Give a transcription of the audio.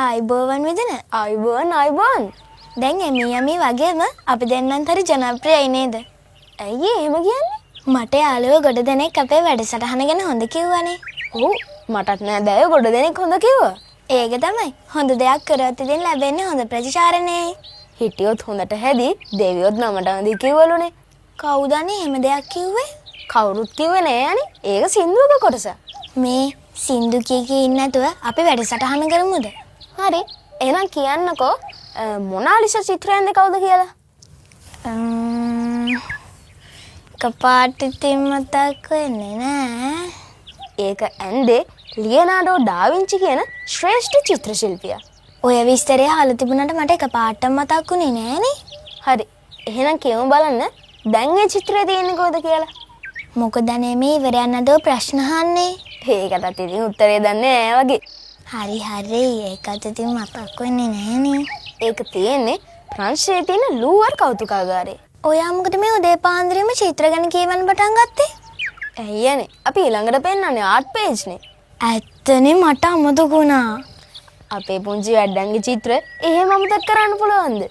ආයිබෝවන් විදින අයිබෝන් දැන් එමියමි වගේම අපි දෙන්නත් හරි ජනප්‍රියයි නේද? ඇයි එහෙම කියන්නේ? මට යාළුවෝ ගොඩ දෙනෙක් අපේ වැඩසටහන ගැන හොඳ කිව්වනේ. ඔව් මටත් නෑ දැය ගොඩ දෙනෙක් හොඳ කිව්වා. ඒක තමයි. හොඳ දෙයක් කරොත් ඉතින් ලැබෙන්නේ හොඳ ප්‍රතිචාරනේ. හිටියොත් හොඳට හැදි දෙවියොත් නමට වඳි කිව්වලුනේ. කවුද අනේ එහෙම දෙයක් කිව්වේ? කවුරුත් කිව්වේ නෑ අනේ. ඒක සින්දුවක කොටස. මේ සින්දු කී ඉන්න නැතුව අපි වැඩසටහන කරමුද? හරි. එහෙනම් කියන්නකෝ මොනාලිසා චිත්‍රයන්ද කවුද කියලා? කපාට ඉතින් මතක් වෙන්නේ නෑ. ඒක ඇන්ඩේ ලියනාඩෝ ඩාවින්චි කියන ශ්‍රේෂ්ඨ චිත්‍ර ශිල්පියා. ඔය විස්තරය අහලා තිබුණාට මට එකපාරටම මතක් වුණේ නෑනේ. හරි. එහෙනම් කියමු බලන්න දැන් මේ චිත්‍රය තියෙන්නේ කොහෙද කියලා. මොකද අනේ මේ ඉවරයන් නඩෝ ප්‍රශ්න අහන්නේ. ඒකටත් ඉතින් උත්තරේ දන්නේ නෑ වගේ. හරි ඒකත් ඉතින් මතක් වෙන්නේ නෑනේ. ඒක තියෙන්නේ ප්‍රංශයේ තියෙන ලූවර් කෞතුකාගාරේ. ඔයා මොකද මේ උදේ පාන්දරේම චිත්‍ර ගැන කියවන්න පටන් ගත්තේ? ඇයියනේ අපි ඊළඟට පෙන්නන්නේ ආර්ට් පේජ් නේ. ඇත්තනේ මට අමතක වුණා. අපේ පුංචි වැඩ්ඩන්ගේ චිත්‍ර එහෙම අමතක කරන්න පුළුවන්ද?